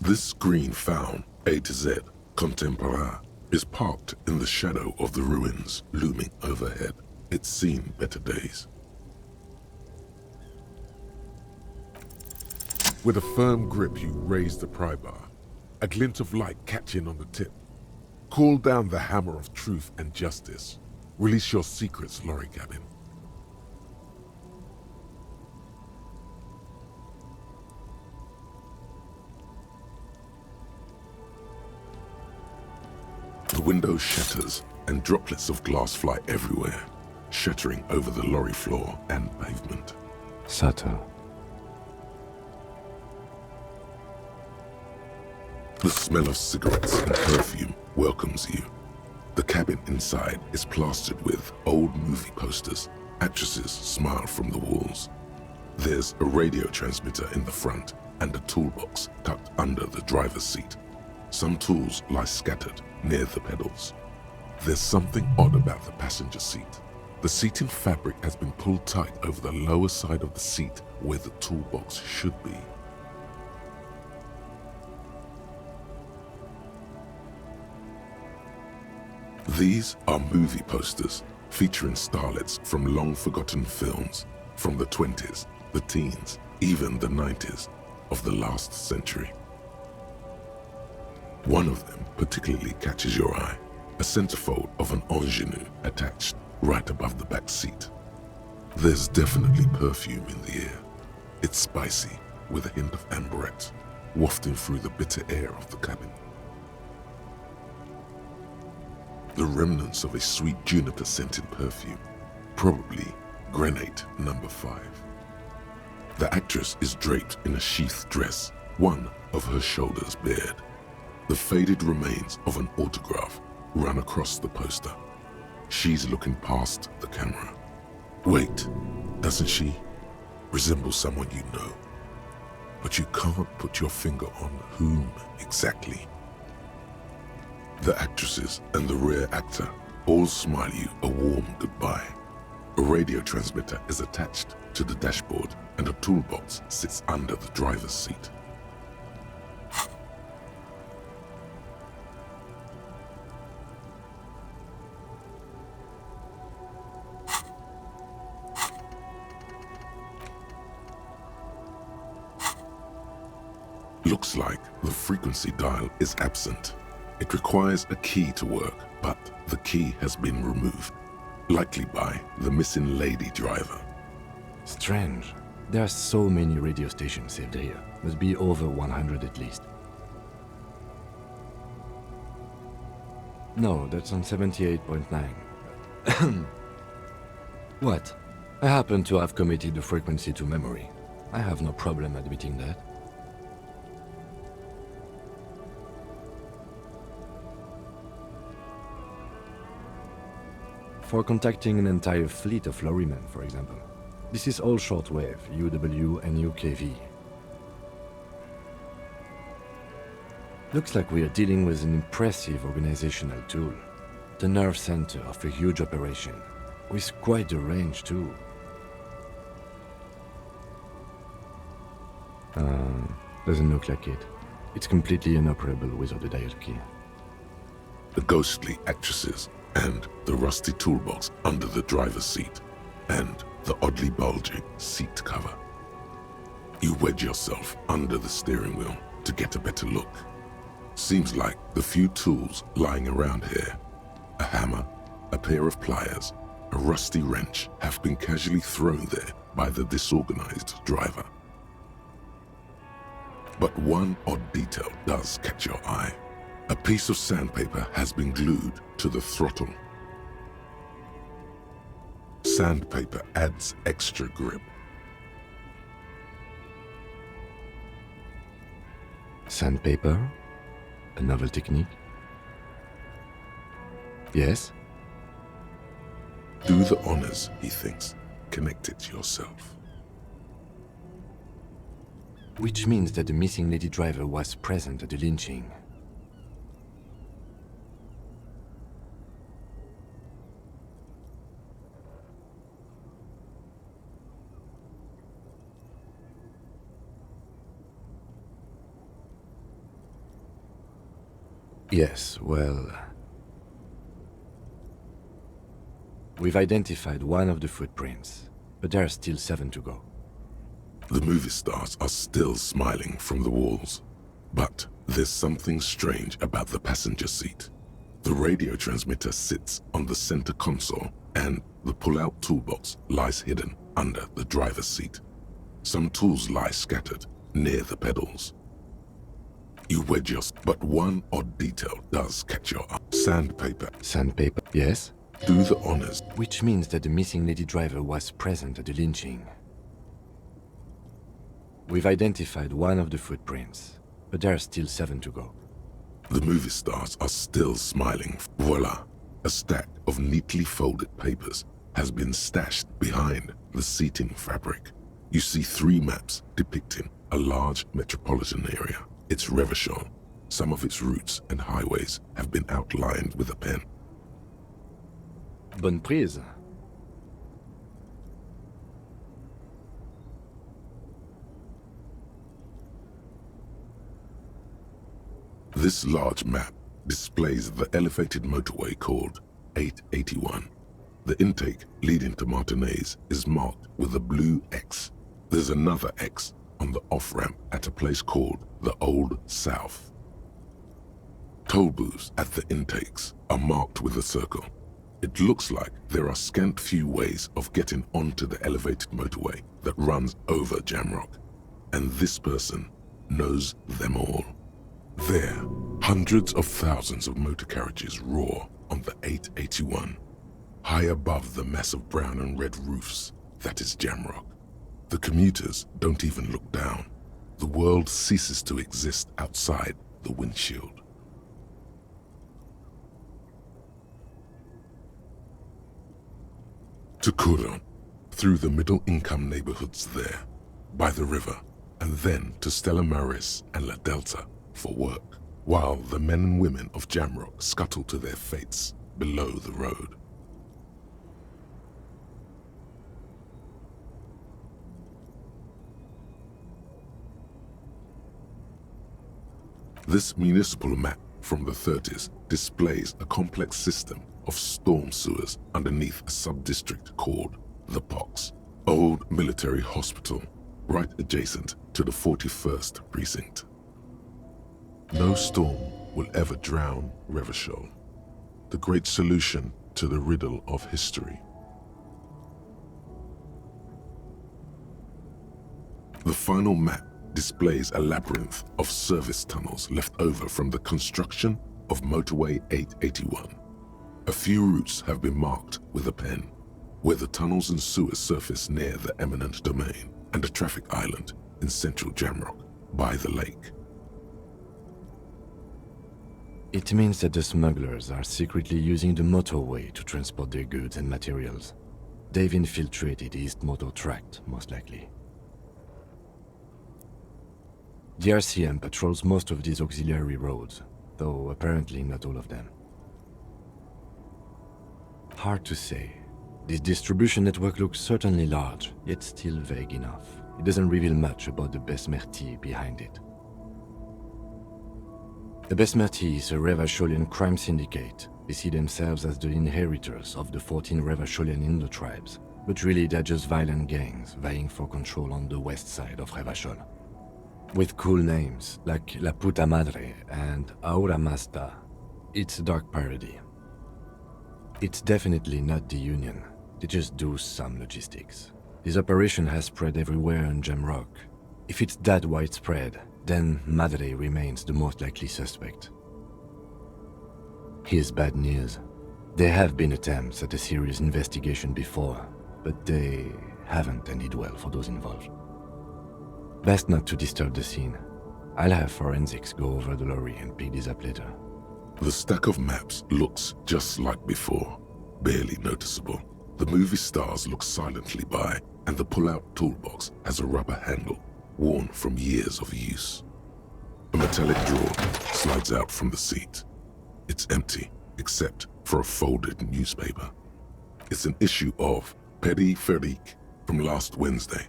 This green faun, A to Z, contemporain, is parked in the shadow of the ruins looming overhead. It's seen better days. With a firm grip, you raise the pry bar, a glint of light catching on the tip. Call down the hammer of truth and justice. Release your secrets, lorry cabin. The window shatters and droplets of glass fly everywhere, shattering over the lorry floor and pavement. Subtle. The smell of cigarettes and perfume welcomes you. The cabin inside is plastered with old movie posters. Actresses smile from the walls. There's a radio transmitter in the front and a toolbox tucked under the driver's seat. Some tools lie scattered near the pedals. There's something odd about the passenger seat. The seating fabric has been pulled tight over the lower side of the seat where the toolbox should be. These are movie posters featuring starlets from long-forgotten films from the 20s, the teens, even the 90s of the last century. One of them particularly catches your eye, a centerfold of an ingenue attached right above the back seat. There's definitely perfume in the air. It's spicy with a hint of amberette wafting through the bitter air of the cabin. The remnants of a sweet juniper-scented perfume, probably Grenade No. 5. The actress is draped in a sheathed dress, one of her shoulders bared. The faded remains of an autograph run across the poster. She's looking past the camera. Wait, doesn't she resemble someone you know? But you can't put your finger on whom exactly. The actresses and the rear actor all smile you a warm goodbye. A radio transmitter is attached to the dashboard and a toolbox sits under the driver's seat. Looks like the frequency dial is absent. It requires a key to work, but the key has been removed, likely by the missing lady driver. Strange. There are so many radio stations saved here. Must be over 100 at least. No, that's on 78.9. What? I happen to have committed the frequency to memory. I have no problem admitting that. For contacting an entire fleet of lorrymen, for example. This is all shortwave, UW and UKV. Looks like we are dealing with an impressive organizational tool. The nerve center of a huge operation, with quite a range too. Doesn't look like it. It's completely inoperable without a dial key. The ghostly actresses and the rusty toolbox under the driver's seat, and the oddly bulging seat cover. You wedge yourself under the steering wheel to get a better look. Seems like the few tools lying around here, a hammer, a pair of pliers, a rusty wrench, have been casually thrown there by the disorganized driver. But one odd detail does catch your eye. A piece of sandpaper has been glued to the throttle. Sandpaper adds extra grip. Sandpaper? A novel technique? Yes? Do the honors, he thinks. Connect it yourself. Which means that the missing lady driver was present at the lynching. Yes, well... We've identified one of the footprints, but there are still 7 to go. The movie stars are still smiling from the walls. But there's something strange about the passenger seat. The radio transmitter sits on the center console, and the pull-out toolbox lies hidden under the driver's seat. Some tools lie scattered near the pedals. You wedge but one odd detail does catch your eye. Sandpaper. Sandpaper? Yes? Do the honors. Which means that the missing lady driver was present at the lynching. We've identified one of the footprints, but there are still 7 to go. The movie stars are still smiling. Voila! A stack of neatly folded papers has been stashed behind the seating fabric. You see 3 maps depicting a large metropolitan area. It's Revachol. Some of its routes and highways have been outlined with a pen. Bonne prise. This large map displays the elevated motorway called 881. The intake leading to Martinez is marked with a blue X. There's another X on the off-ramp at a place called the Old South. Toll booths at the intakes are marked with a circle. It looks like there are scant few ways of getting onto the elevated motorway that runs over Jamrock, and this person knows them all. There, hundreds of thousands of motor carriages roar on the 881, high above the mass of brown and red roofs that is Jamrock. The commuters don't even look down. The world ceases to exist outside the windshield. To Couronne, through the middle-income neighborhoods there, by the river, and then to Stella Maris and La Delta for work, while the men and women of Jamrock scuttle to their fates below the road. This municipal map from the 30s displays a complex system of storm sewers underneath a sub-district called the Pox, old military hospital, right adjacent to the 41st precinct. No storm will ever drown Revachol, the great solution to the riddle of history. The final map displays a labyrinth of service tunnels left over from the construction of motorway 881. A few routes have been marked with a pen, where the tunnels and sewers surface near the eminent domain and a traffic island in central Jamrock by the lake. It means that the smugglers are secretly using the motorway to transport their goods and materials. They've infiltrated East Motor Tract, most likely. The RCM patrols most of these auxiliary roads, though apparently not all of them. Hard to say. This distribution network looks certainly large, yet still vague enough. It doesn't reveal much about the Besmerti behind it. The Besmerti is a Revacholian crime syndicate. They see themselves as the inheritors of the 14 Revacholian Indo-tribes, but really they're just violent gangs vying for control on the west side of Revachol. With cool names like La Puta Madre and Aura Mazda, it's a dark parody. It's definitely not the Union. They just do some logistics. This operation has spread everywhere in Jamrock. If it's that widespread, then Madre remains the most likely suspect. Here's bad news. There have been attempts at a serious investigation before, but they haven't ended well for those involved. Best not to disturb the scene. I'll have forensics go over the lorry and pick this up later. The stack of maps looks just like before, barely noticeable. The movie stars look silently by, and the pull-out toolbox has a rubber handle, worn from years of use. A metallic drawer slides out from the seat. It's empty, except for a folded newspaper. It's an issue of Périphérique from last Wednesday.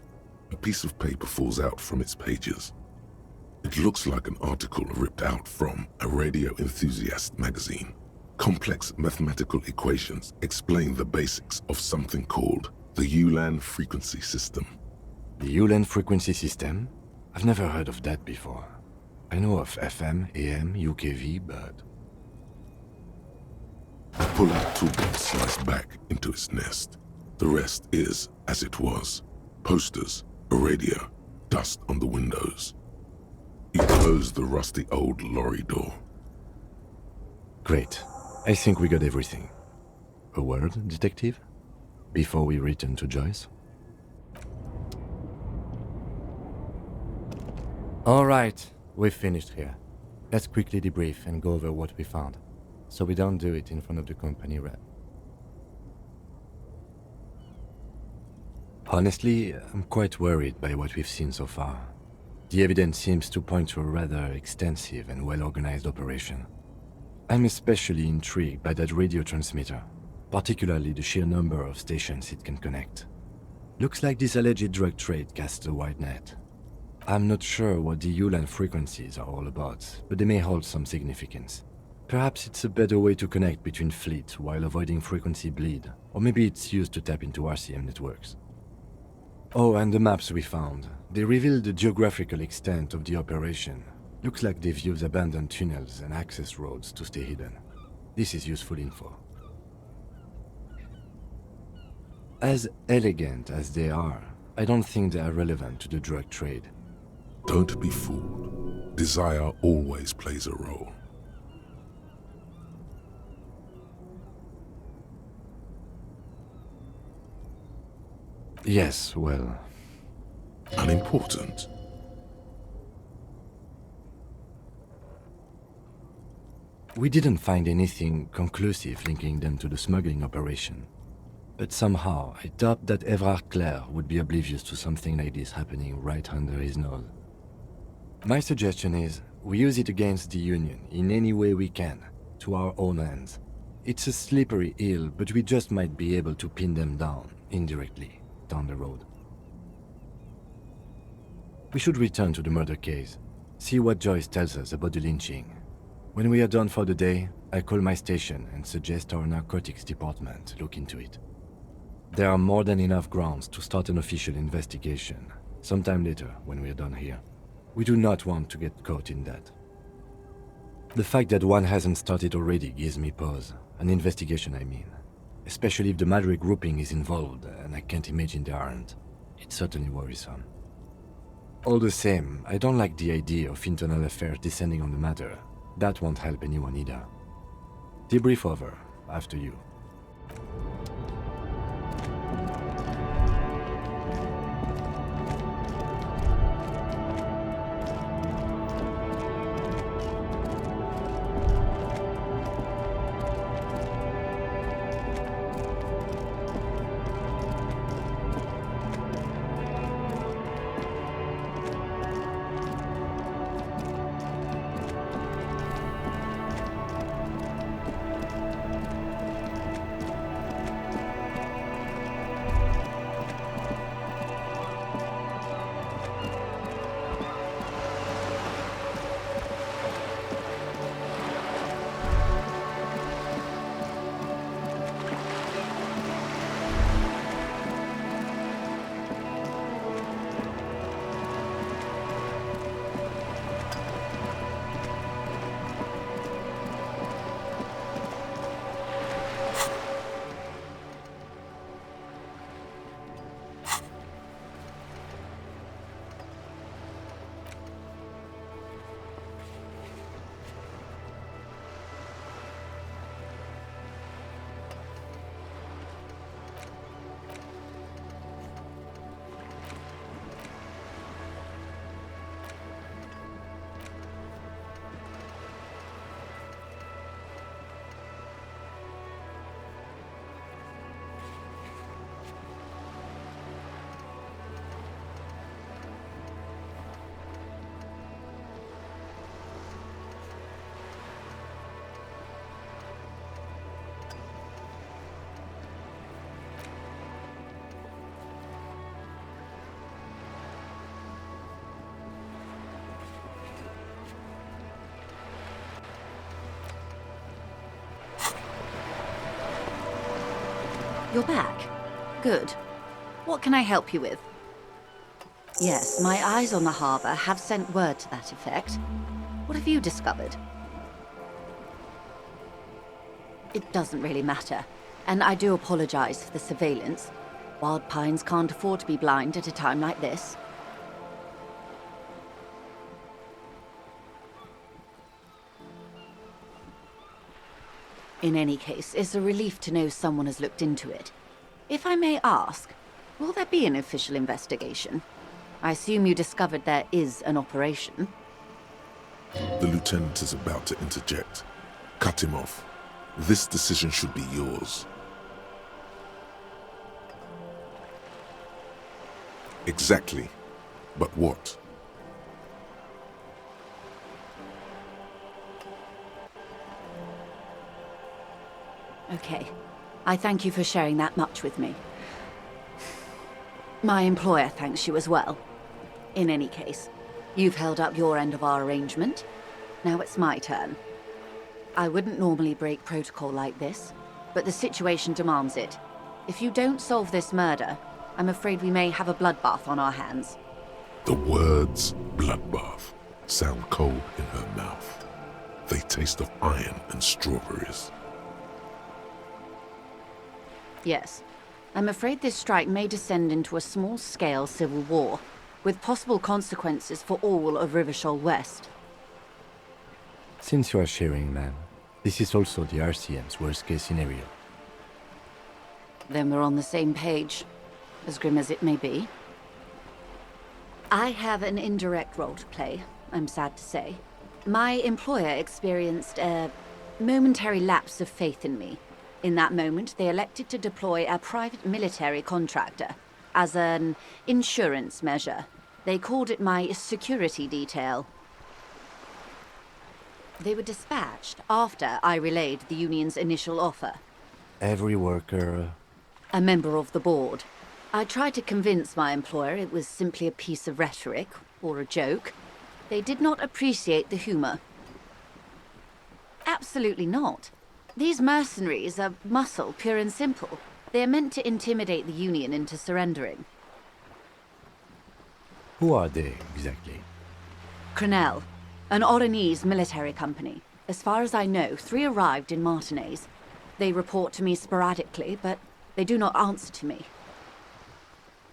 A piece of paper falls out from its pages. It looks like an article ripped out from a radio enthusiast magazine. Complex mathematical equations explain the basics of something called the Ulan frequency system. The Ulan frequency system? I've never heard of that before. I know of FM, AM, UKV, but... A pull-out toolkit slides back into its nest. The rest is as it was. Posters, a radio, dust on the windows. You close the rusty old lorry door. Great. I think we got everything. A word, detective? Before we return to Joyce? Alright, we've finished here. Let's quickly debrief and go over what we found, so we don't do it in front of the company rep. Honestly, I'm quite worried by what we've seen so far. The evidence seems to point to a rather extensive and well-organized operation. I'm especially intrigued by that radio transmitter, particularly the sheer number of stations it can connect. Looks like this alleged drug trade casts a wide net. I'm not sure what the Ulan frequencies are all about, but they may hold some significance. Perhaps it's a better way to connect between fleets while avoiding frequency bleed, or maybe it's used to tap into RCM networks. Oh, and the maps we found. They reveal the geographical extent of the operation. Looks like they've used abandoned tunnels and access roads to stay hidden. This is useful info. As elegant as they are, I don't think they are relevant to the drug trade. Don't be fooled. Desire always plays a role. Yes, well... Unimportant. We didn't find anything conclusive linking them to the smuggling operation. But somehow, I doubt that Evrard Clare would be oblivious to something like this happening right under his nose. My suggestion is, we use it against the Union in any way we can, to our own ends. It's a slippery hill, but we just might be able to pin them down, indirectly, down the road. We should return to the murder case, see what Joyce tells us about the lynching. When we are done for the day, I call my station and suggest our narcotics department look into it. There are more than enough grounds to start an official investigation, sometime later when we are done here. We do not want to get caught in that. The fact that one hasn't started already gives me pause, an investigation I mean. Especially if the Madrid grouping is involved, and I can't imagine they aren't. It's certainly worrisome. All the same, I don't like the idea of internal affairs descending on the matter. That won't help anyone either. Debrief over, after you. You're back. Good. What can I help you with? Yes, my eyes on the harbor have sent word to that effect. What have you discovered? It doesn't really matter, and I do apologize for the surveillance. Wild Pines can't afford to be blind at a time like this. In any case, it's a relief to know someone has looked into it. If I may ask, will there be an official investigation? I assume you discovered there is an operation. The lieutenant is about to interject. Cut him off. This decision should be yours. Exactly. But what? Okay. I thank you for sharing that much with me. My employer thanks you as well. In any case, you've held up your end of our arrangement. Now it's my turn. I wouldn't normally break protocol like this, but the situation demands it. If you don't solve this murder, I'm afraid we may have a bloodbath on our hands. The words bloodbath sound cold in her mouth. They taste of iron and strawberries. Yes. I'm afraid this strike may descend into a small-scale civil war, with possible consequences for all of Rivershoal West. Since you are sharing, ma'am, this is also the RCM's worst-case scenario. Then we're on the same page, as grim as it may be. I have an indirect role to play, I'm sad to say. My employer experienced a momentary lapse of faith in me. In that moment, they elected to deploy a private military contractor as an insurance measure. They called it my security detail. They were dispatched after I relayed the union's initial offer. Every worker... A member of the board. I tried to convince my employer it was simply a piece of rhetoric, or a joke. They did not appreciate the humor. Absolutely not. These mercenaries are muscle, pure and simple. They are meant to intimidate the Union into surrendering. Who are they, exactly? Crenell, an Oranese military company. As far as I know, 3 arrived in Martinez. They report to me sporadically, but they do not answer to me.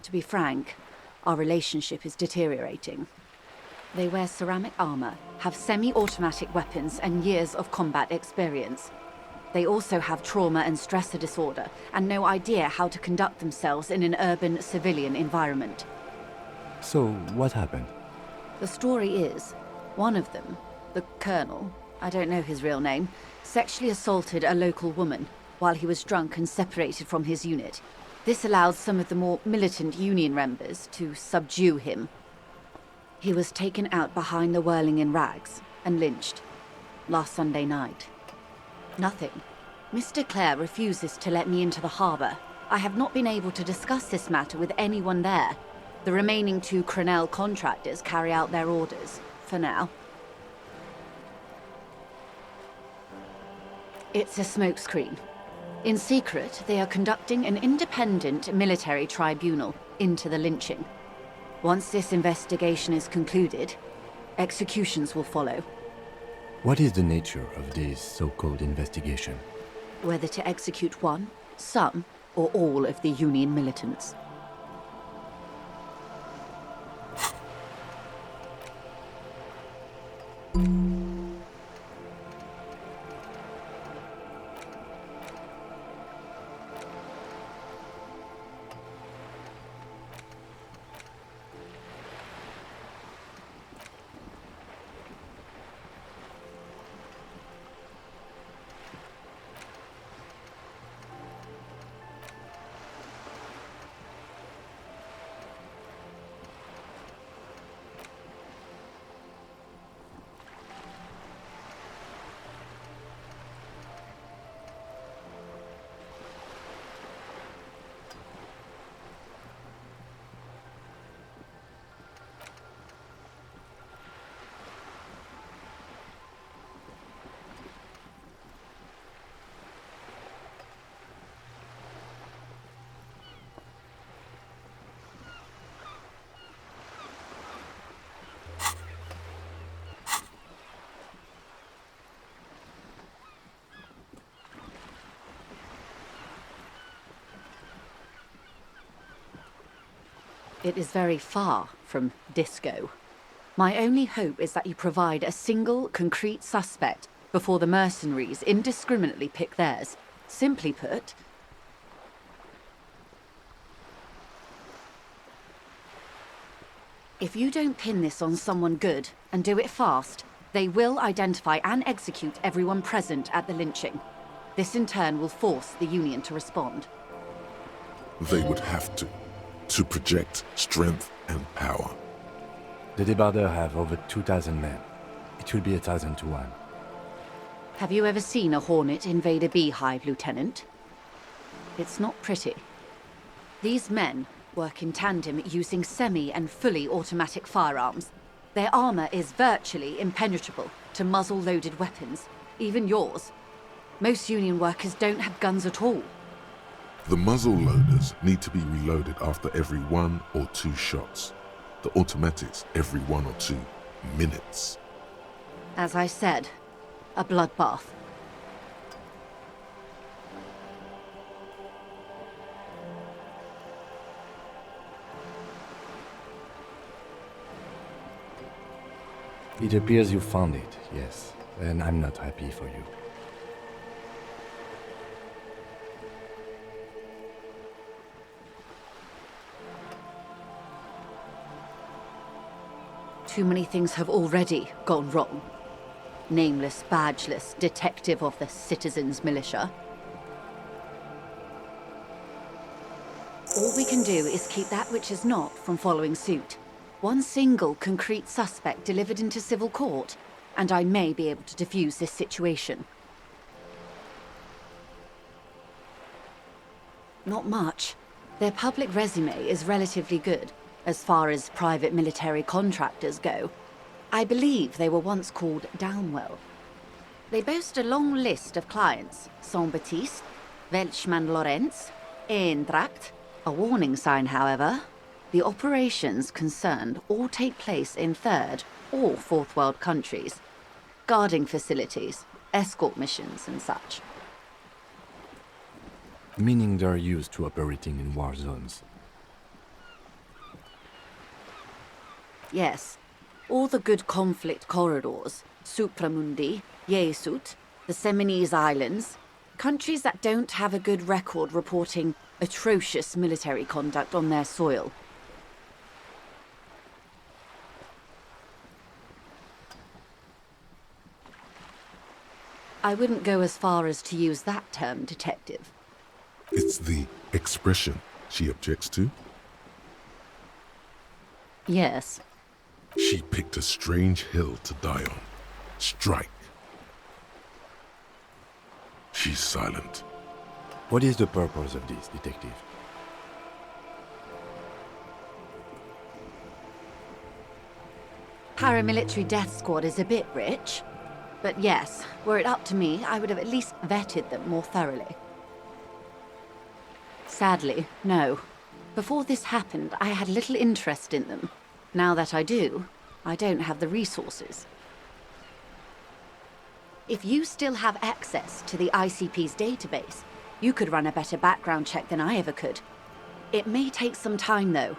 To be frank, our relationship is deteriorating. They wear ceramic armor, have semi-automatic weapons, and years of combat experience. They also have trauma and stressor disorder, and no idea how to conduct themselves in an urban civilian environment. So, what happened? The story is, one of them, the Colonel, I don't know his real name, sexually assaulted a local woman while he was drunk and separated from his unit. This allowed some of the more militant Union members to subdue him. He was taken out behind the whirling in rags and lynched last Sunday night. Nothing. Mr. Clare refuses to let me into the harbor. I have not been able to discuss this matter with anyone there. The remaining 2 Crenell contractors carry out their orders, for now. It's a smokescreen. In secret, they are conducting an independent military tribunal into the lynching. Once this investigation is concluded, executions will follow. What is the nature of this so-called investigation? Whether to execute one, some, or all of the Union militants. It is very far from disco. My only hope is that you provide a single, concrete suspect before the mercenaries indiscriminately pick theirs. Simply put, if you don't pin this on someone good, and do it fast, they will identify and execute everyone present at the lynching. This in turn will force the Union to respond. They would have to project strength and power. The Debarders have over 2,000 men. It will be 1,000 to 1. Have you ever seen a Hornet invade a beehive, Lieutenant? It's not pretty. These men work in tandem using semi- and fully automatic firearms. Their armor is virtually impenetrable to muzzle-loaded weapons, even yours. Most Union workers don't have guns at all. The muzzle loaders need to be reloaded after every 1 or 2 shots. The automatics every 1 or 2 minutes. As I said, a bloodbath. It appears you found it, yes. And I'm not happy for you. Too many things have already gone wrong. Nameless, badgeless detective of the citizens' militia. All we can do is keep that which is not from following suit. One single concrete suspect delivered into civil court, and I may be able to defuse this situation. Not much. Their public resume is relatively good, as far as private military contractors go. I believe they were once called Downwell. They boast a long list of clients: Saint-Baptiste, Welchman-Lorenz, Eintracht. A warning sign, however. The operations concerned all take place in third or fourth world countries. Guarding facilities, escort missions and such. Meaning they're used to operating in war zones. Yes. All the good conflict corridors, Supramundi, Yesut, the Seminese Islands, countries that don't have a good record reporting atrocious military conduct on their soil. I wouldn't go as far as to use that term, detective. It's the expression she objects to. Yes. She picked a strange hill to die on. Strike. She's silent. What is the purpose of this, detective? Paramilitary death squad is a bit rich. But yes, were it up to me, I would have at least vetted them more thoroughly. Sadly, no. Before this happened, I had little interest in them. Now that I do, I don't have the resources. If you still have access to the ICP's database, you could run a better background check than I ever could. It may take some time, though.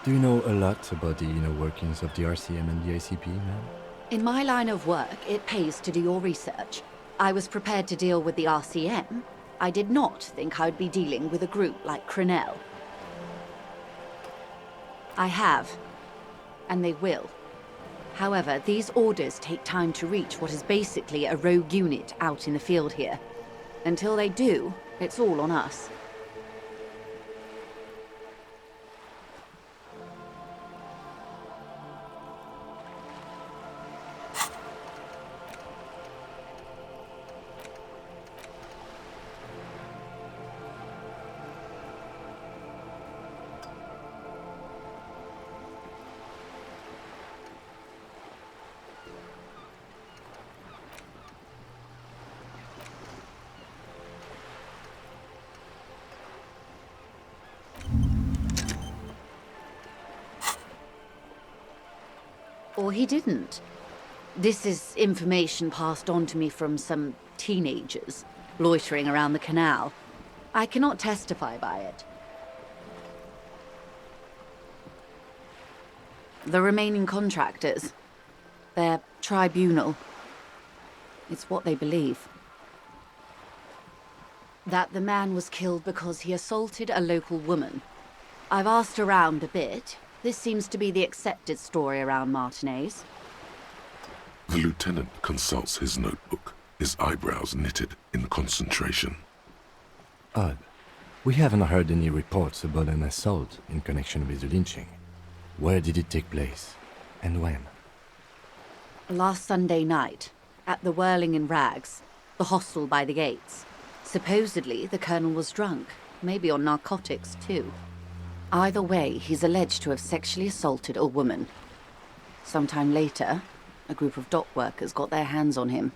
Do you know a lot about the inner workings of the RCM and the ICP, ma'am? In my line of work, it pays to do your research. I was prepared to deal with the RCM. I did not think I'd be dealing with a group like Crenel. I have, and they will. However, these orders take time to reach what is basically a rogue unit out in the field here. Until they do, it's all on us. Or he didn't. This is information passed on to me from some teenagers loitering around the canal. I cannot testify by it. The remaining contractors. Their tribunal. It's what they believe. That the man was killed because he assaulted a local woman. I've asked around a bit. This seems to be the accepted story around Martinez. The lieutenant consults his notebook, his eyebrows knitted in concentration. Odd. We haven't heard any reports about an assault in connection with the lynching. Where did it take place? And when? Last Sunday night, at the Whirling in Rags, the hostel by the gates. Supposedly, the colonel was drunk, maybe on narcotics too. Either way, he's alleged to have sexually assaulted a woman. Sometime later, a group of dock workers got their hands on him.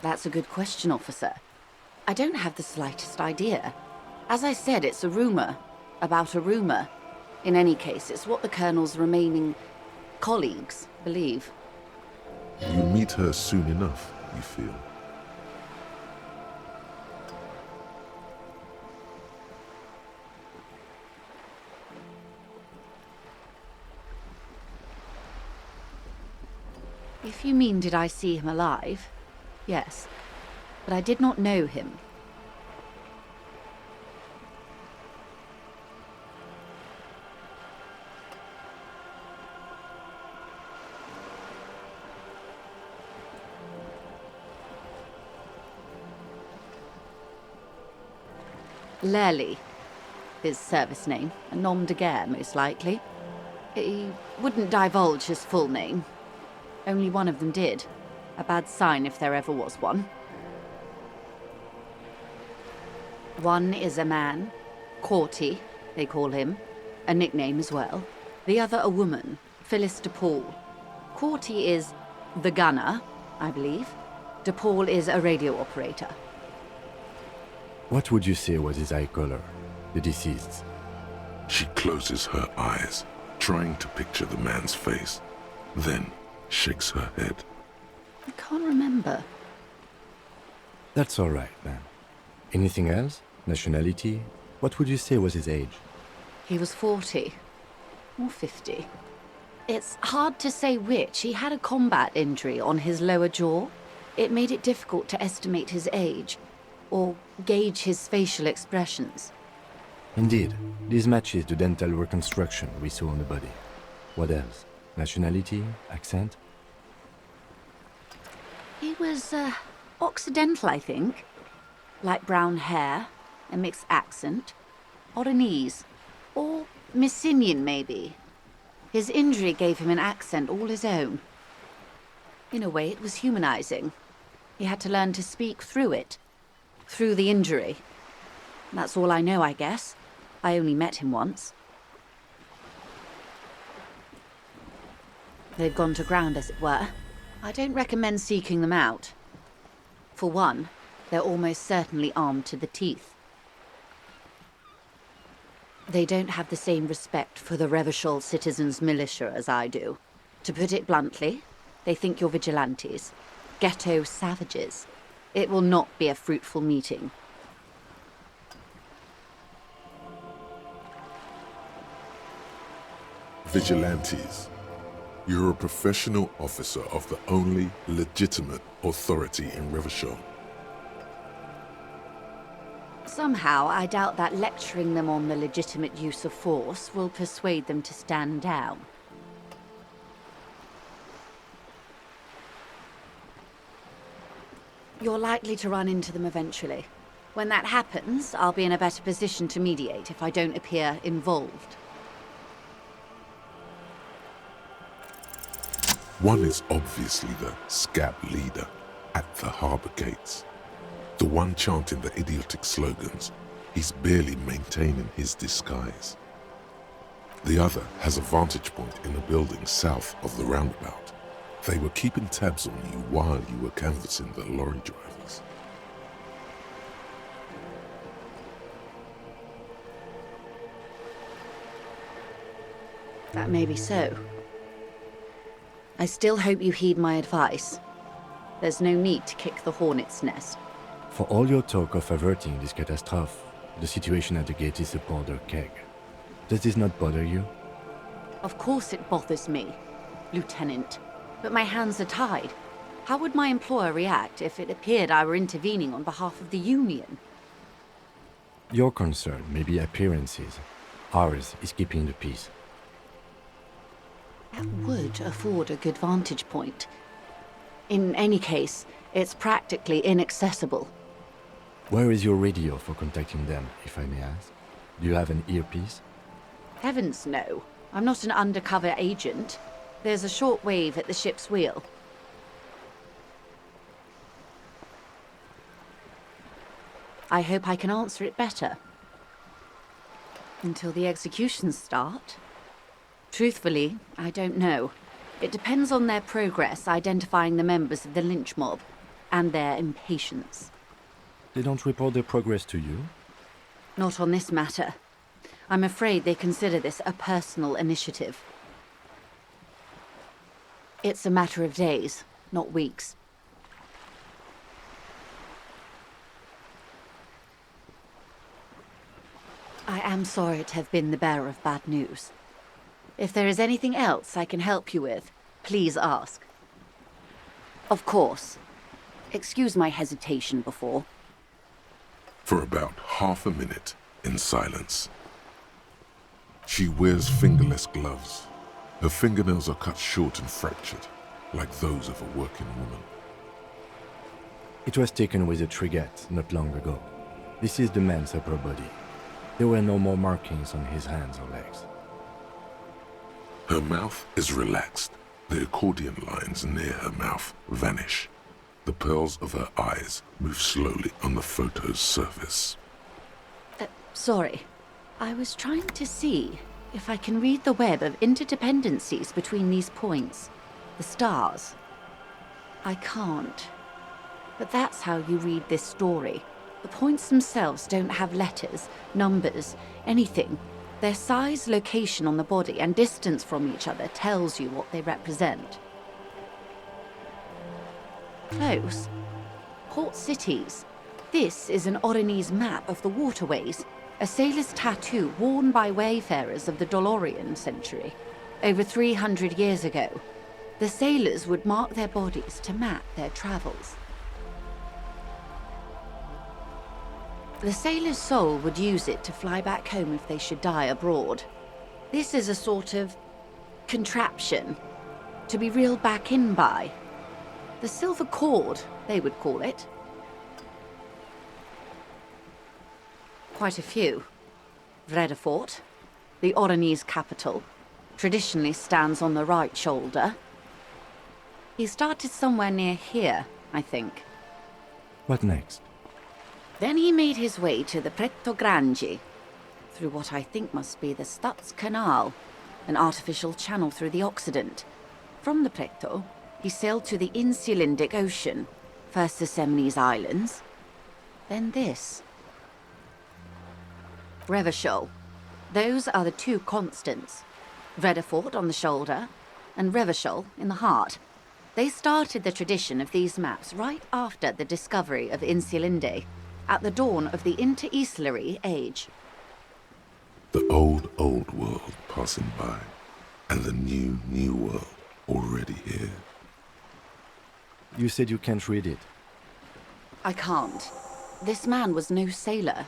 That's a good question, officer. I don't have the slightest idea. As I said, it's a rumor about a rumor. In any case, it's what the colonel's remaining colleagues believe. You meet her soon enough, you feel. If you mean did I see him alive, yes, but I did not know him. Lely, his service name, a nom de guerre most likely. He wouldn't divulge his full name. Only one of them did. A bad sign if there ever was one. One is a man, Corty, they call him, a nickname as well. The other a woman, Phyllis DePaul. Corty is the gunner, I believe. DePaul is a radio operator. What would you say was his eye color, the deceased's? She closes her eyes, trying to picture the man's face, then shakes her head. I can't remember. That's all right, then. Anything else? Nationality? What would you say was his age? He was 40. Or 50. It's hard to say which. He had a combat injury on his lower jaw. It made it difficult to estimate his age, or gauge his facial expressions. Indeed, this matches the dental reconstruction we saw on the body. What else? Nationality? Accent? He was, Occidental, I think. Light brown hair, a mixed accent, Oranese, or Messinian, maybe. His injury gave him an accent all his own. In a way, it was humanizing. He had to learn to speak through it, through the injury. That's all I know, I guess. I only met him once. They've gone to ground, as it were. I don't recommend seeking them out. For one, they're almost certainly armed to the teeth. They don't have the same respect for the Revachol citizens' militia as I do. To put it bluntly, they think you're vigilantes, ghetto savages. It will not be a fruitful meeting. Vigilantes. You're a professional officer of the only legitimate authority in Revachol. Somehow, I doubt that lecturing them on the legitimate use of force will persuade them to stand down. You're likely to run into them eventually. When that happens, I'll be in a better position to mediate if I don't appear involved. One is obviously the scab leader at the harbour gates. The one chanting the idiotic slogans. He's barely maintaining his disguise. The other has a vantage point in a building south of the roundabout. They were keeping tabs on you while you were canvassing the lorry drivers. That may be so. I still hope you heed my advice. There's no need to kick the hornet's nest. For all your talk of averting this catastrophe, the situation at the gate is a powder keg. Does this not bother you? Of course it bothers me, Lieutenant. But my hands are tied. How would my employer react if it appeared I were intervening on behalf of the Union? Your concern may be appearances. Ours is keeping the peace. That would afford a good vantage point. In any case, it's practically inaccessible. Where is your radio for contacting them, if I may ask? Do you have an earpiece? Heavens no. I'm not an undercover agent. There's a short wave at the ship's wheel. I hope I can answer it better. Until the executions start? Truthfully, I don't know. It depends on their progress identifying the members of the lynch mob, and their impatience. They don't report their progress to you? Not on this matter. I'm afraid they consider this a personal initiative. It's a matter of days, not weeks. I am sorry to have been the bearer of bad news. If there is anything else I can help you with, please ask. Of course. Excuse my hesitation before. For about half a minute, in silence. She wears fingerless gloves. Her fingernails are cut short and fractured, like those of a working woman. It was taken with a trigette not long ago. This is the man's upper body. There were no more markings on his hands or legs. Her mouth is relaxed. The accordion lines near her mouth vanish. The pearls of her eyes move slowly on the photo's surface. Sorry. I was trying to see if I can read the web of interdependencies between these points. The stars. I can't. But that's how you read this story. The points themselves don't have letters, numbers, anything. Their size, location on the body, and distance from each other tells you what they represent. Close. Port cities. This is an Oronese map of the waterways, a sailor's tattoo worn by wayfarers of the Dolorian century. Over 300 years ago, the sailors would mark their bodies to map their travels. The sailor's soul would use it to fly back home if they should die abroad. This is a sort of contraption to be reeled back in by. The silver cord, they would call it. Quite a few. Vredefort, the Oronese capital, traditionally stands on the right shoulder. He started somewhere near here, I think. What next? Then he made his way to the Pretto Grande, through what I think must be the Stutz Canal, an artificial channel through the Occident. From the Pretto, he sailed to the Insulindic Ocean, first the Semnes Islands, then this. Revachol. Those are the two constants. Vredefort on the shoulder, and Revachol in the heart. They started the tradition of these maps right after the discovery of Insulinde, at the dawn of the Inter-Islary Age. The old world passing by, and the new world already here. You said you can't read it. I can't. This man was no sailor,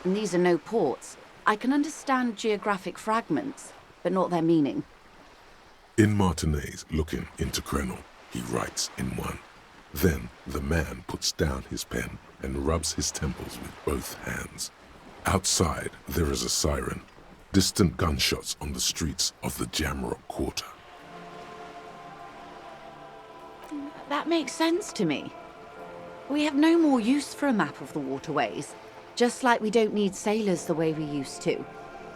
and these are no ports. I can understand geographic fragments, but not their meaning. In Martinez, looking into Krenel, he writes in one. Then the man puts down his pen and rubs his temples with both hands. Outside, there is a siren. Distant gunshots on the streets of the Jamrock Quarter. That makes sense to me. We have no more use for a map of the waterways, just like we don't need sailors the way we used to.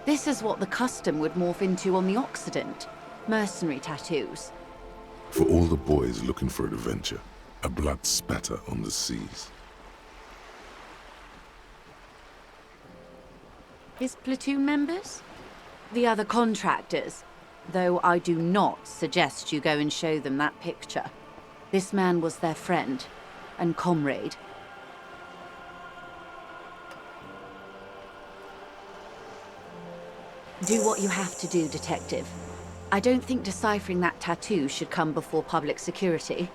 This is what the custom would morph into on the Occident. Mercenary tattoos. For all the boys looking for adventure, a blood spatter on the seas. His platoon members? The other contractors. Though I do not suggest you go and show them that picture. This man was their friend and comrade. Do what you have to do, Detective. I don't think deciphering that tattoo should come before public security,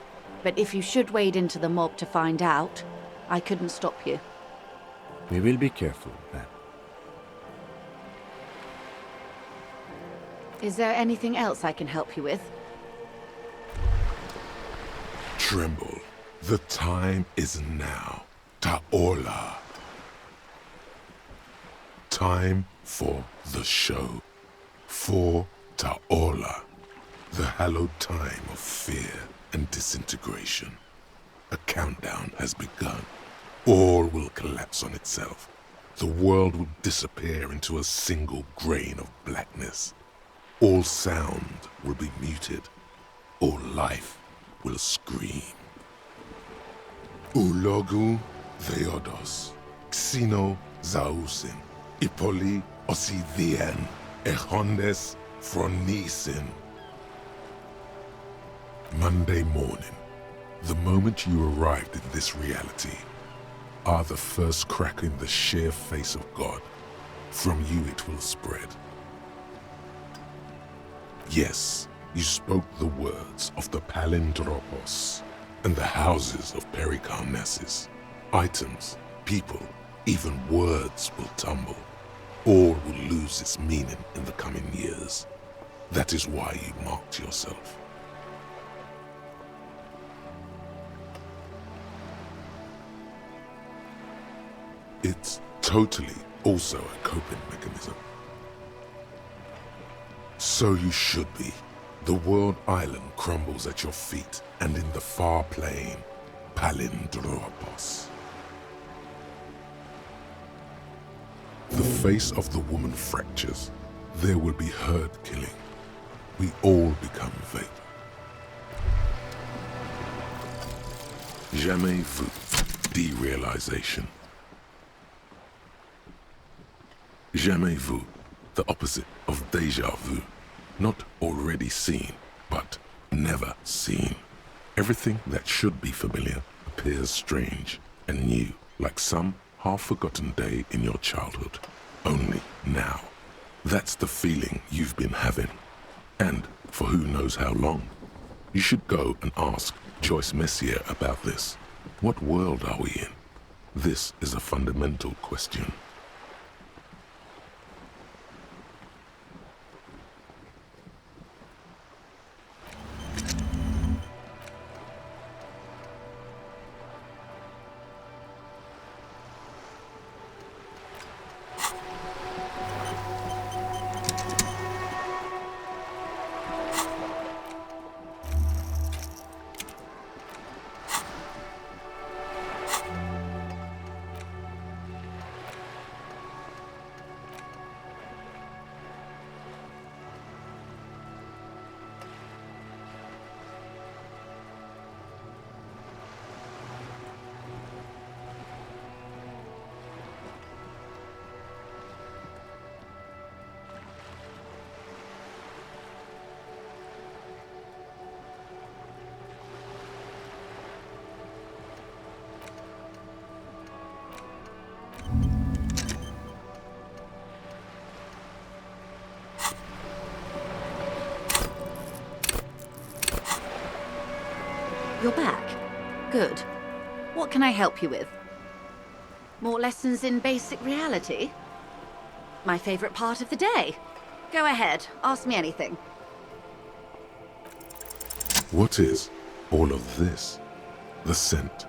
but if you should wade into the mob to find out, I couldn't stop you. We will be careful, ma'am. Is there anything else I can help you with? Tremble. The time is now. Ta'ola. Time for the show. For Ta'ola. The hallowed time of fear and disintegration. A countdown has begun. All will collapse on itself. The world will disappear into a single grain of blackness. All sound will be muted. All life will scream. Ulogu Theodos, Xeno Zausin, Ipoli Osithien, Echondes Fronisin. Monday morning, the moment you arrived in this reality, are the first crack in the sheer face of God. From you it will spread. Yes, you spoke the words of the Palindropos and the houses of Pericarnassus. Items, people, even words will tumble. All will lose its meaning in the coming years. That is why you marked yourself. It's totally also a coping mechanism. So you should be. The world island crumbles at your feet, and in the far plain, Palindropos. The face of the woman fractures. There will be herd killing. We all become vapor. Jamais vu. Derealization. Jamais vu. The opposite of déjà vu. Not already seen, but never seen. Everything that should be familiar appears strange and new, like some half-forgotten day in your childhood. Only now. That's the feeling you've been having. And for who knows how long. You should go and ask Joyce Messier about this. What world are we in? This is a fundamental question. You're back. Good. What can I help you with? More lessons in basic reality? My favorite part of the day. Go ahead, ask me anything. What is all of this? The scent,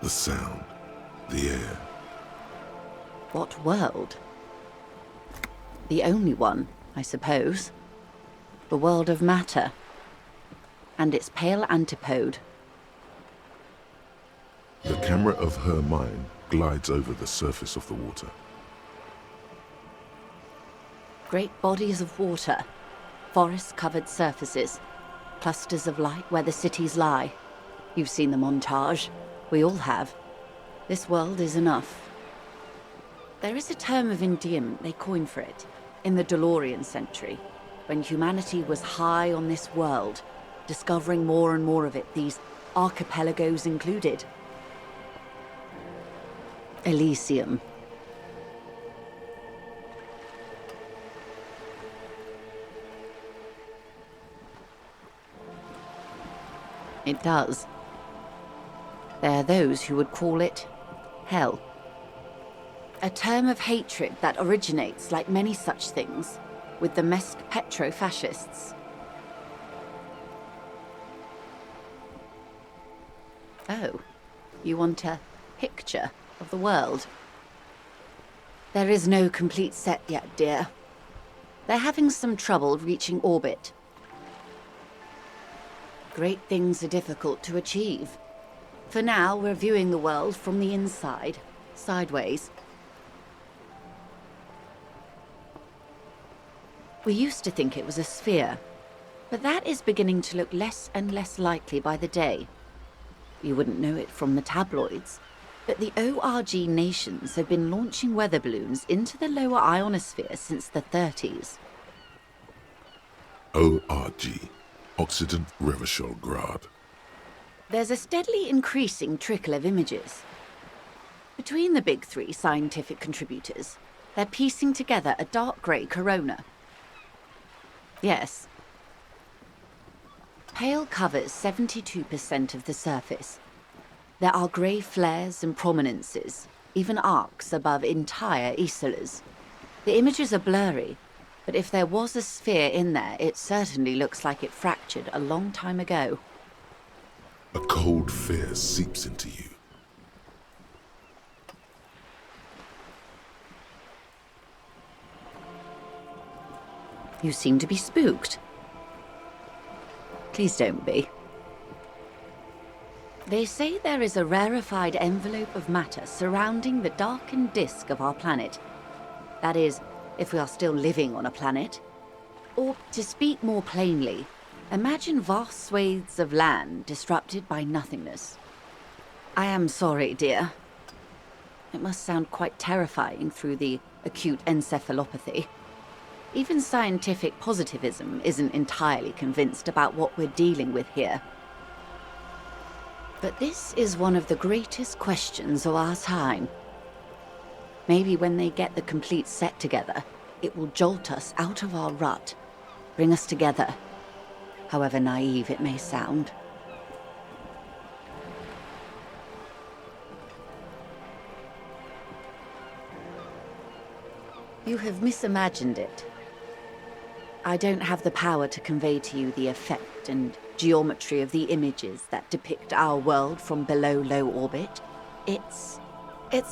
the sound, the air. What world? The only one, I suppose. The world of matter. And its pale antipode. The camera of her mind glides over the surface of the water. Great bodies of water. Forest-covered surfaces. Clusters of light where the cities lie. You've seen the montage. We all have. This world is enough. There is a term of endearment they coined for it, in the DeLorean century, when humanity was high on this world, discovering more and more of it, these archipelagos included. Elysium. It does. There are those who would call it hell. A term of hatred that originates, like many such things, with the Mesk petro-fascists. Oh, you want a picture of the world? There is no complete set yet, dear. They're having some trouble reaching orbit. Great things are difficult to achieve. For now, we're viewing the world from the inside, sideways. We used to think it was a sphere, but that is beginning to look less and less likely by the day. You wouldn't know it from the tabloids, but the ORG nations have been launching weather balloons into the lower ionosphere since the 30s. ORG, Occident Revachol Grad. There's a steadily increasing trickle of images. Between the big three scientific contributors, they're piecing together a dark grey corona. Yes. Pale covers 72% of the surface. There are grey flares and prominences, even arcs above entire isolas. The images are blurry, but if there was a sphere in there, it certainly looks like it fractured a long time ago. A cold fear seeps into you. You seem to be spooked. Please don't be. They say there is a rarefied envelope of matter surrounding the darkened disk of our planet. That is, if we are still living on a planet. Or, to speak more plainly, imagine vast swathes of land disrupted by nothingness. I am sorry, dear. It must sound quite terrifying through the acute encephalopathy. Even scientific positivism isn't entirely convinced about what we're dealing with here. But this is one of the greatest questions of our time. Maybe when they get the complete set together, it will jolt us out of our rut, bring us together, however naive it may sound. You have misimagined it. I don't have the power to convey to you the effect and geometry of the images that depict our world from below low orbit. It's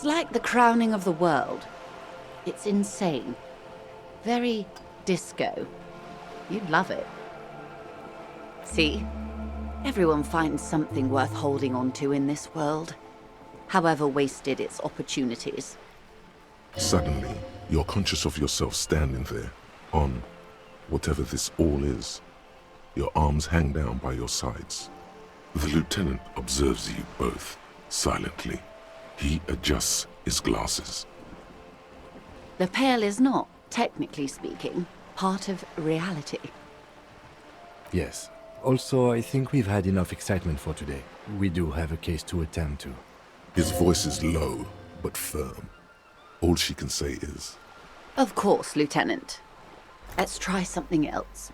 like the crowning of the world. It's insane. Very disco. You'd love it. See? Everyone finds something worth holding on to in this world, however wasted its opportunities. Suddenly, you're conscious of yourself standing there, on whatever this all is. Your arms hang down by your sides. The lieutenant observes you both, silently. He adjusts his glasses. The Pale is not, technically speaking, part of reality. Yes. Also, I think we've had enough excitement for today. We do have a case to attend to. His voice is low, but firm. All she can say is, Of course, Lieutenant. Let's try something else.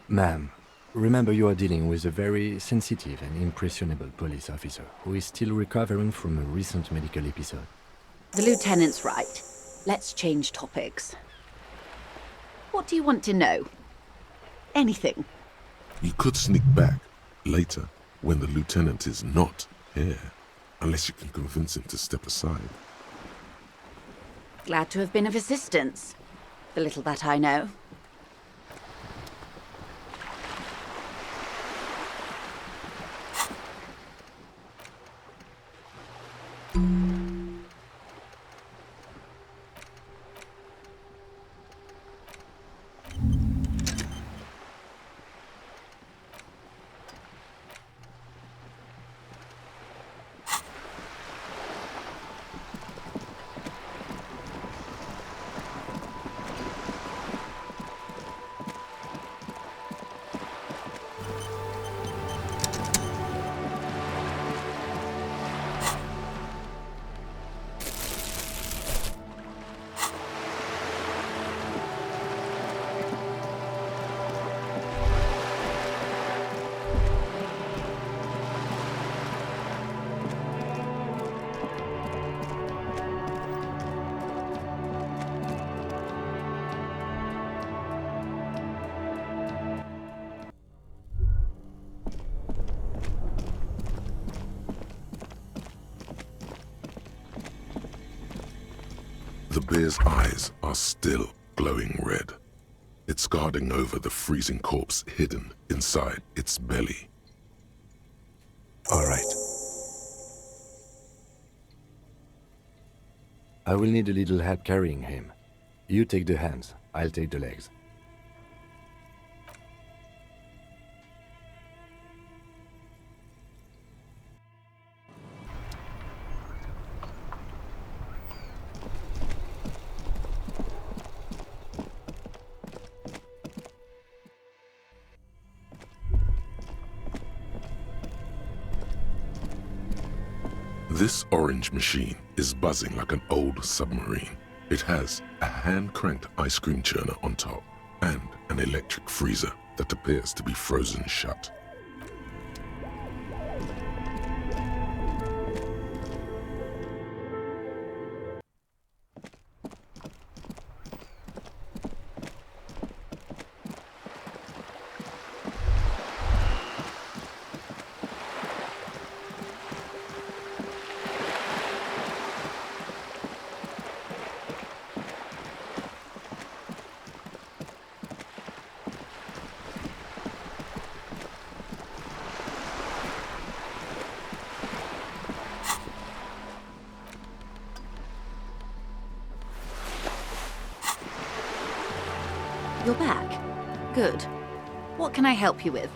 Ma'am, remember you are dealing with a very sensitive and impressionable police officer who is still recovering from a recent medical episode. The Lieutenant's right. Let's change topics. What do you want to know? Anything. you could sneak back later when the lieutenant is not here, unless you can convince him to step aside. Glad to have been of assistance. The little that I know. The bear's eyes are still glowing red. It's guarding over the freezing corpse hidden inside its belly. All right. I will need a little help carrying him. You take the hands, I'll take the legs. This orange machine is buzzing like an old submarine. It has a hand-cranked ice cream churner on top and an electric freezer that appears to be frozen shut. You're back. Good. What can I help you with?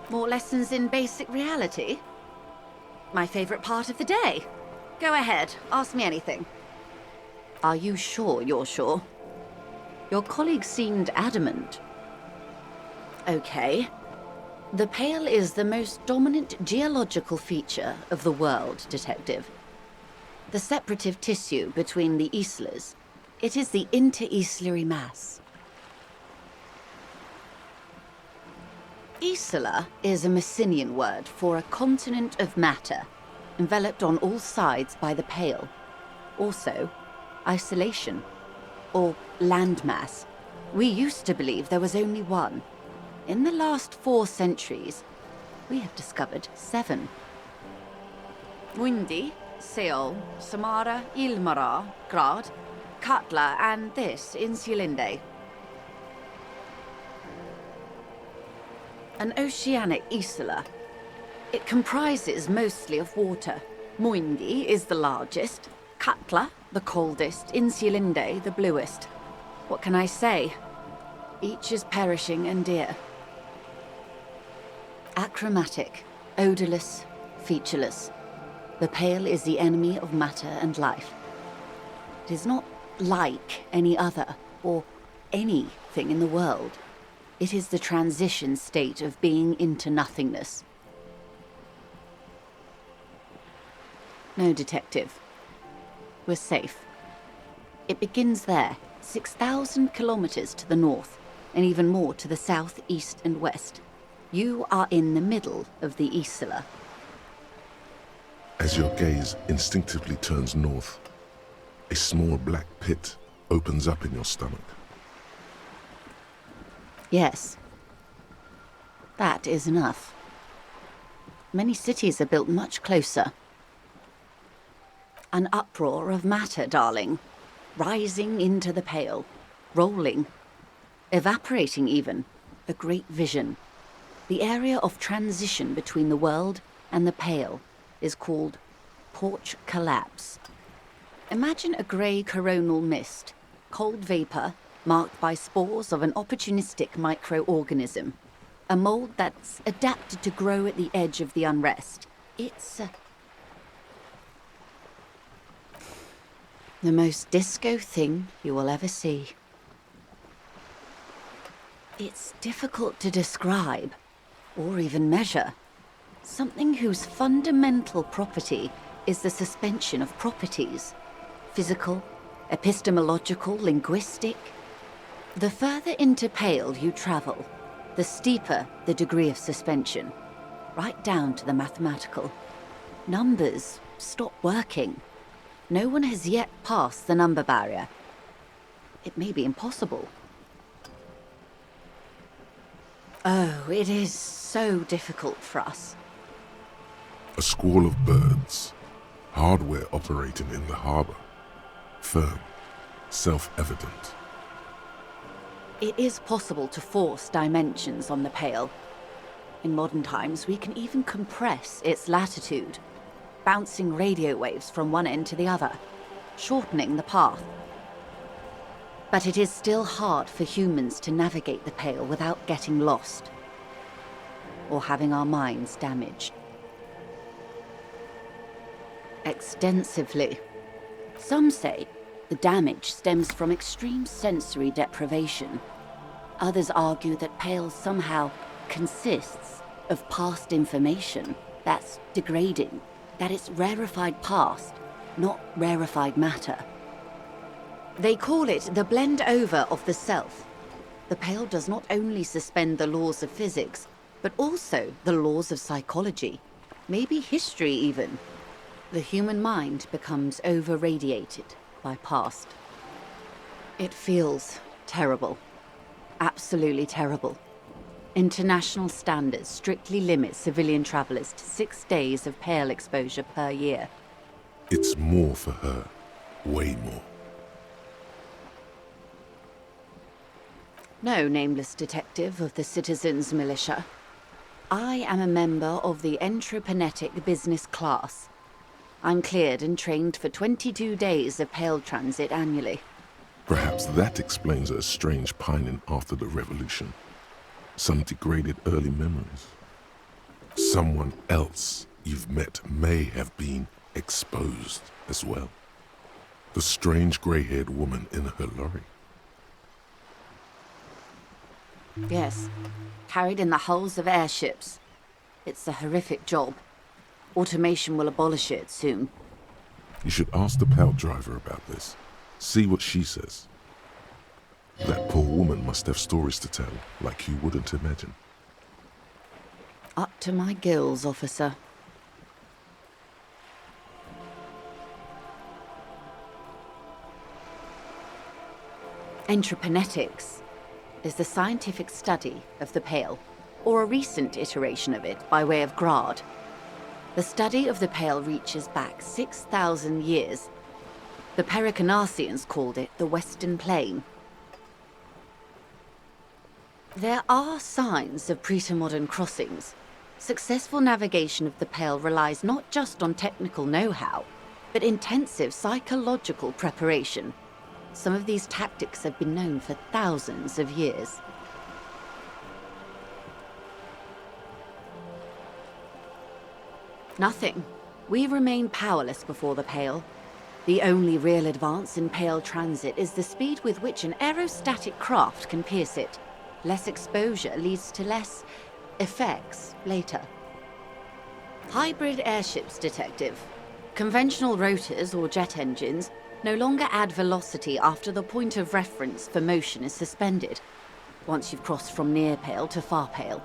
More lessons in basic reality? My favorite part of the day. Go ahead, ask me anything. Are you sure you're sure? Your colleague seemed adamant. Okay. The Pale is the most dominant geological feature of the world, Detective. The separative tissue between the islas. It is the inter-islary mass. Isla is a Messinian word for a continent of matter, enveloped on all sides by the Pale. Also, isolation, or landmass. We used to believe there was only one. In the last 4 centuries, we have discovered 7. Windy, Seol, Samara, Ilmara, Grad, Katla, and this, Insulinde. An oceanic isla. It comprises mostly of water. Muindi is the largest, Katla the coldest, Insulinde the bluest. What can I say? Each is perishing and dear. Achromatic, odorless, featureless. The Pale is the enemy of matter and life. It is not like any other, or anything in the world. It is the transition state of being into nothingness. No, Detective. We're safe. It begins there, 6,000 kilometers to the north, and even more to the south, east, and west. You are in the middle of the Isla. As your gaze instinctively turns north, a small black pit opens up in your stomach. Yes. That is enough. Many cities are built much closer. An uproar of matter, darling. Rising into the Pale. Rolling. Evaporating even. A great vision. The area of transition between the world and the Pale is called Porch Collapse. Imagine a grey coronal mist, cold vapor marked by spores of an opportunistic microorganism. A mold that's adapted to grow at the edge of the unrest. It's the most disco thing you will ever see. It's difficult to describe, or even measure. Something whose fundamental property is the suspension of properties. Physical, epistemological, linguistic. The further into Pale you travel, the steeper the degree of suspension, right down to the mathematical. Numbers stop working. No one has yet passed the number barrier. It may be impossible. Oh, it is so difficult for us. A squall of birds, Hardware operating in the harbor. Firm. Self-evident. It is possible to force dimensions on the Pale. In modern times, we can even compress its latitude, bouncing radio waves from one end to the other, shortening the path. But it is still hard for humans to navigate the Pale without getting lost, or having our minds damaged. Extensively. Some say the damage stems from extreme sensory deprivation. Others argue that Pale somehow consists of past information that's degrading, that it's rarefied past, not rarefied matter. They call it the blend over of the self. The Pale does not only suspend the laws of physics, but also the laws of psychology, maybe history even. The human mind becomes over-radiated by past. It feels terrible. Absolutely terrible. International standards strictly limit civilian travelers to 6 days of Pale exposure per year. It's more for her. Way more. No, nameless detective of the Citizens Militia. I am a member of the Electrochemistry business class. I'm cleared and trained for 22 days of Pale transit annually. Perhaps that explains her strange pining after the revolution. Some degraded early memories. Someone else you've met may have been exposed as well. The strange grey-haired woman in her lorry. Yes, carried in the hulls of airships. It's a horrific job. Automation will abolish it soon. You should ask the Pale driver about this. See what she says. That poor woman must have stories to tell, like you wouldn't imagine. Up to my gills, officer. Electrochemistry is the scientific study of the Pale, or a recent iteration of it by way of grad. The study of the Pale reaches back 6,000 years. The Pericarnassians called it the Western Plain. There are signs of pre-modern crossings. Successful navigation of the Pale relies not just on technical know-how, but intensive psychological preparation. Some of these tactics have been known for thousands of years. Nothing. We remain powerless before the Pale. The only real advance in Pale transit is the speed with which an aerostatic craft can pierce it. Less exposure leads to less effects later. Hybrid airships, detective. Conventional rotors or jet engines no longer add velocity after the point of reference for motion is suspended, once you've crossed from near Pale to far Pale.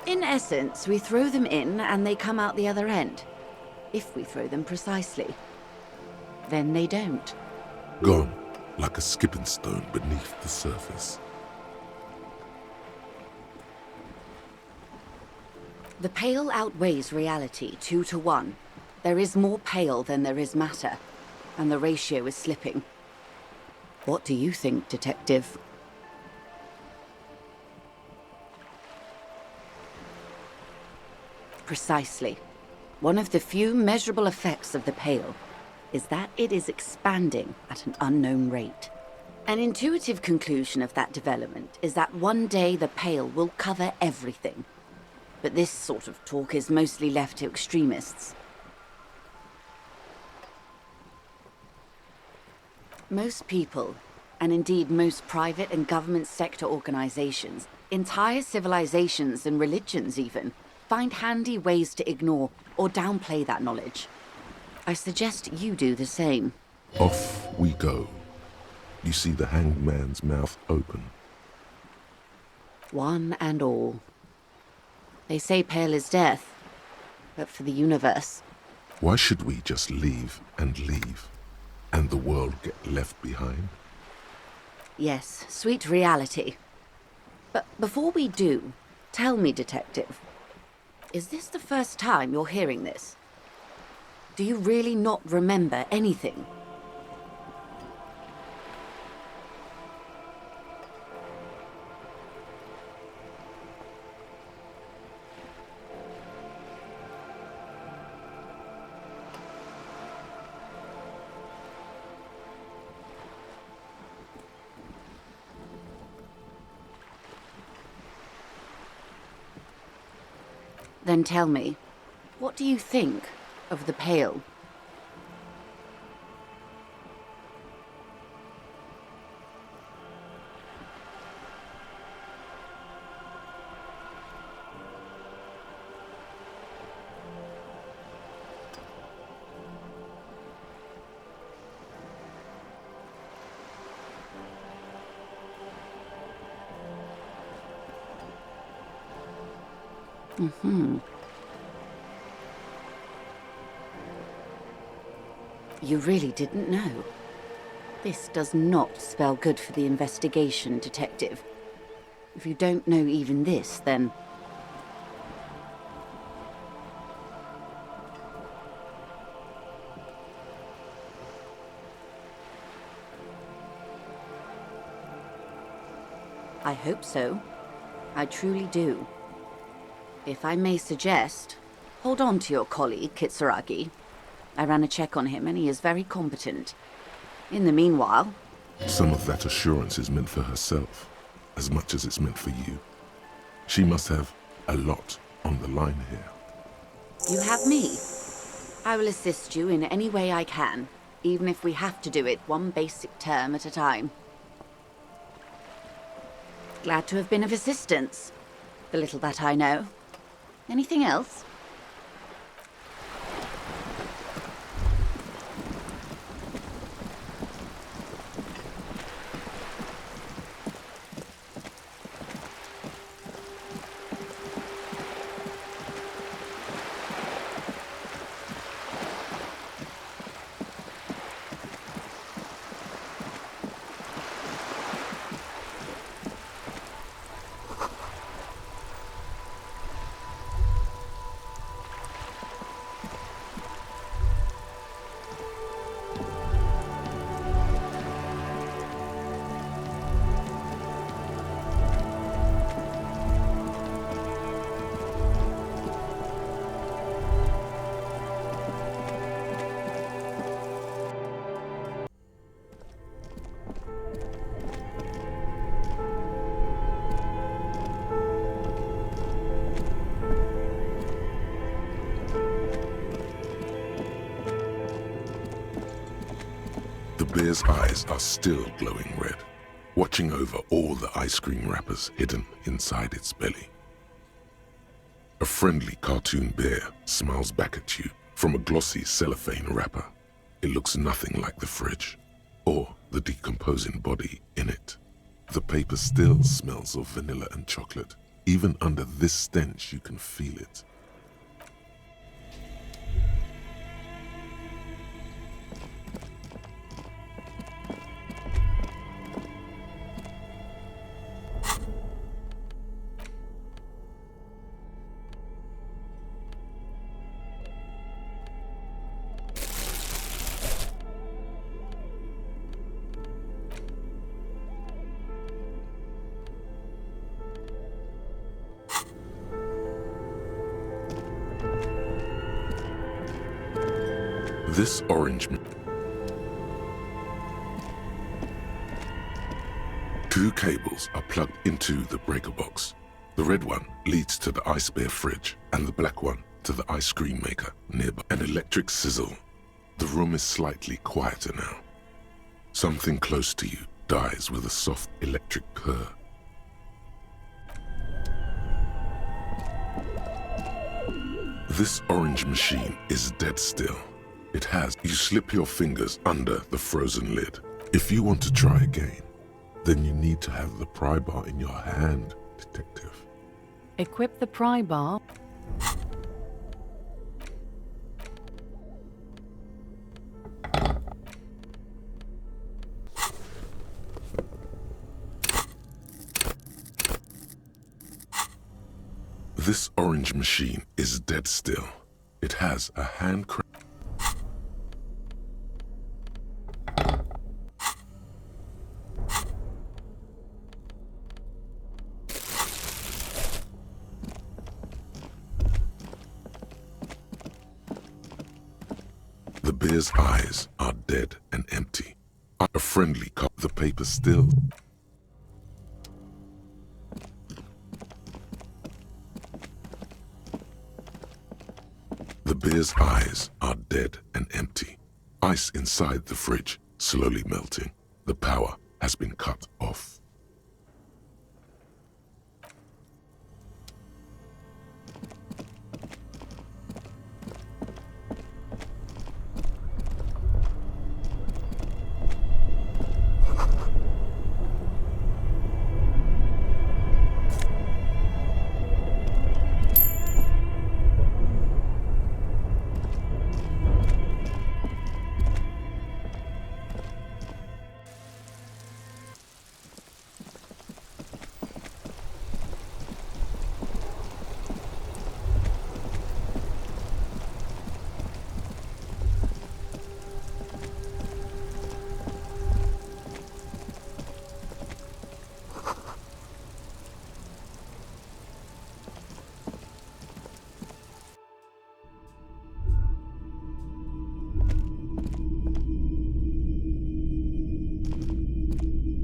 In essence, we throw them in and they come out the other end, if we throw them precisely. Then they don't. Gone, like a skipping stone beneath the surface. The Pale outweighs reality 2 to 1. There is more Pale than there is matter, and the ratio is slipping. What do you think, detective? Precisely. One of the few measurable effects of the Pale is that it is expanding at an unknown rate. An intuitive conclusion of that development is that one day the Pale will cover everything. But this sort of talk is mostly left to extremists. Most people, and indeed most private and government sector organizations, entire civilizations and religions even, find handy ways to ignore or downplay that knowledge. I suggest you do the same. Off we go. You see the hanged man's mouth open. One and all. They say Pale is death, but for the universe. Why should we just leave, and the world get left behind? Yes, sweet reality. But before we do, tell me, detective, is this the first time you're hearing this? Do you really not remember anything? Then tell me, what do you think of the Pale? You really didn't know. This does not spell good for the investigation, Detective. If you don't know even this, then... I hope so. I truly do. If I may suggest, hold on to your colleague, Kitsuragi. I ran a check on him and he is very competent. In the meanwhile... Some of that assurance is meant for herself, as much as it's meant for you. She must have a lot on the line here. You have me. I will assist you in any way I can, even if we have to do it one basic term at a time. Glad to have been of assistance. The little that I know. Anything else? The bear's eyes are still glowing red, watching over all the ice cream wrappers hidden inside its belly. A friendly cartoon bear smiles back at you from a glossy cellophane wrapper. It looks nothing like the fridge, or the decomposing body in it. The paper still smells of vanilla and chocolate. Even under this stench, you can feel it. This orange... Two cables are plugged into the breaker box. The red one leads to the ice bear fridge, and the black one to the ice cream maker nearby. An electric sizzle. The room is slightly quieter now. Something close to you dies with a soft electric purr. This orange machine is dead still. It has. You slip your fingers under the frozen lid. If you want to try again, then you need to have the pry bar in your hand, Detective. Equip the pry bar. This orange machine is dead still. It has a hand crank. bear's eyes are dead and empty. A friendly cop. The paper still. The bear's eyes are dead and empty. Ice inside the fridge, slowly melting. The power has been cut off.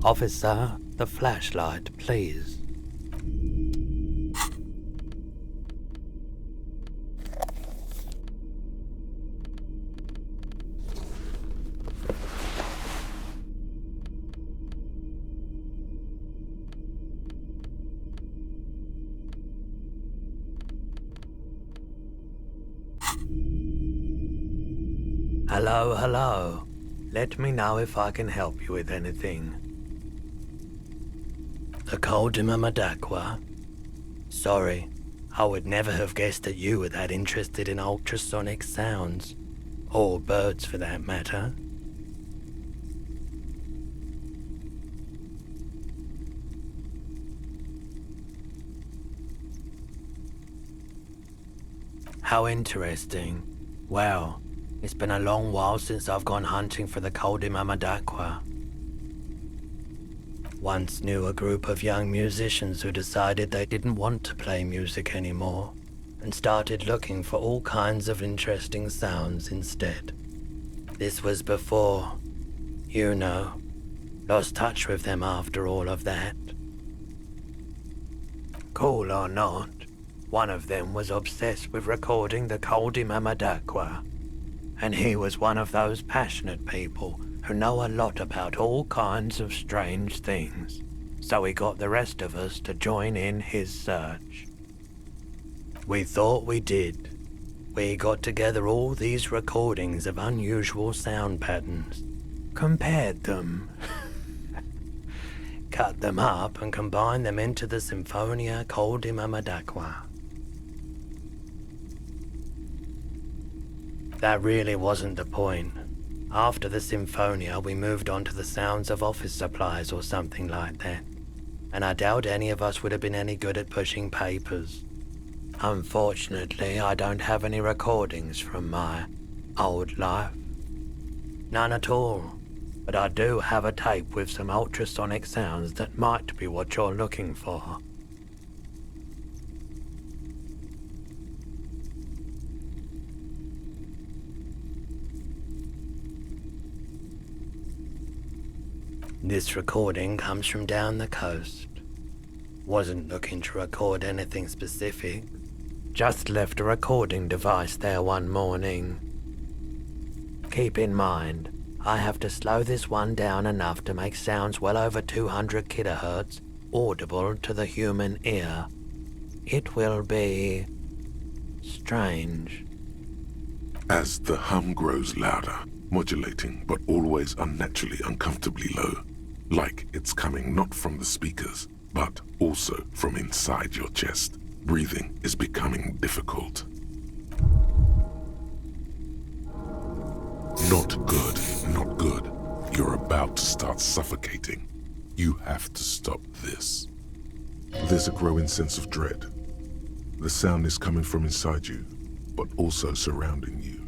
Officer, the flashlight, please. Hello, hello. Let me know if I can help you with anything. The Coldima Madakwa. Sorry, I would never have guessed that you were that interested in ultrasonic sounds. Or birds for that matter. How interesting. Well, it's been a long while since I've gone hunting for the Coldima Madakwa. Once knew a group of young musicians who decided they didn't want to play music anymore and started looking for all kinds of interesting sounds instead. This was before, you know, lost touch with them after all of that. Cool or not, one of them was obsessed with recording the Coldima Madakwa, and he was one of those passionate people who know a lot about all kinds of strange things, so he got the rest of us to join in his search. We thought we did. We got together all these recordings of unusual sound patterns, compared them, cut them up and combined them into the Symphonia Coldima Madakwa. That really wasn't the point. After the Symphonia, we moved on to the sounds of office supplies or something like that, and I doubt any of us would have been any good at pushing papers. Unfortunately, I don't have any recordings from my old life. None at all, but I do have a tape with some ultrasonic sounds that might be what you're looking for. This recording comes from down the coast. Wasn't looking to record anything specific. Just left a recording device there one morning. Keep in mind, I have to slow this one down enough to make sounds well over 200 kilohertz audible to the human ear. It will be strange. As the hum grows louder, modulating but always unnaturally uncomfortably low, like it's coming not from the speakers, but also from inside your chest. Breathing is becoming difficult. Not good, not good. You're about to start suffocating. You have to stop this. There's a growing sense of dread. The sound is coming from inside you, but also surrounding you.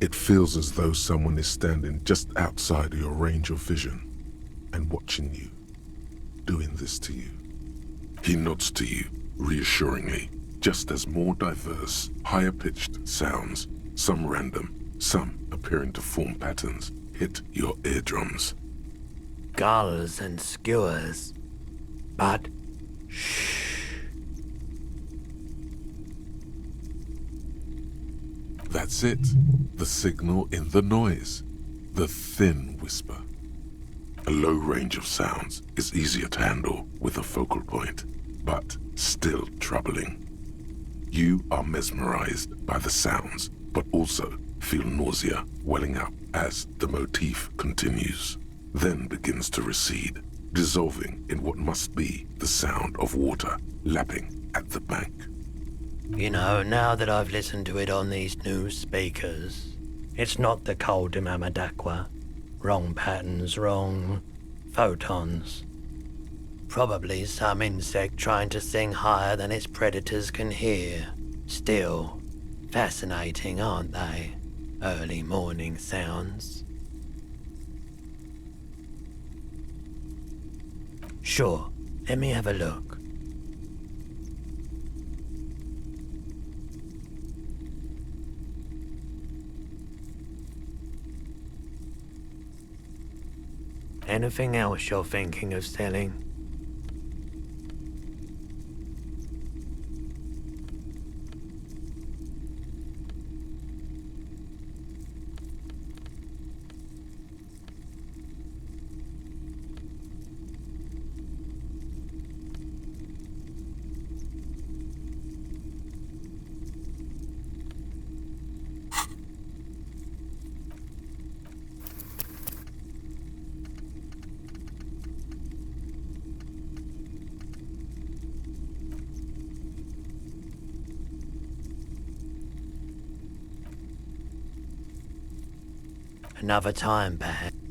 It feels as though someone is standing just outside of your range of vision and watching you, doing this to you. He nods to you, reassuringly, just as more diverse, higher-pitched sounds, some random, some appear appearing to form patterns hit your eardrums. Gulls and skewers. But shh. That's it. The signal in the noise. The thin whisper. A low range of sounds is easier to handle with a focal point, but still troubling. You are mesmerized by the sounds, but also feel nausea welling up as the motif continues, then begins to recede, dissolving in what must be the sound of water lapping at the bank. You know, now that I've listened to it on these new speakers, it's not the Col de Mamadaqua. Wrong patterns, wrong photons. Probably some insect trying to sing higher than its predators can hear. Still, fascinating, aren't they? Early morning sounds. Sure, let me have a look. Anything else you're thinking of selling? Another time, perhaps.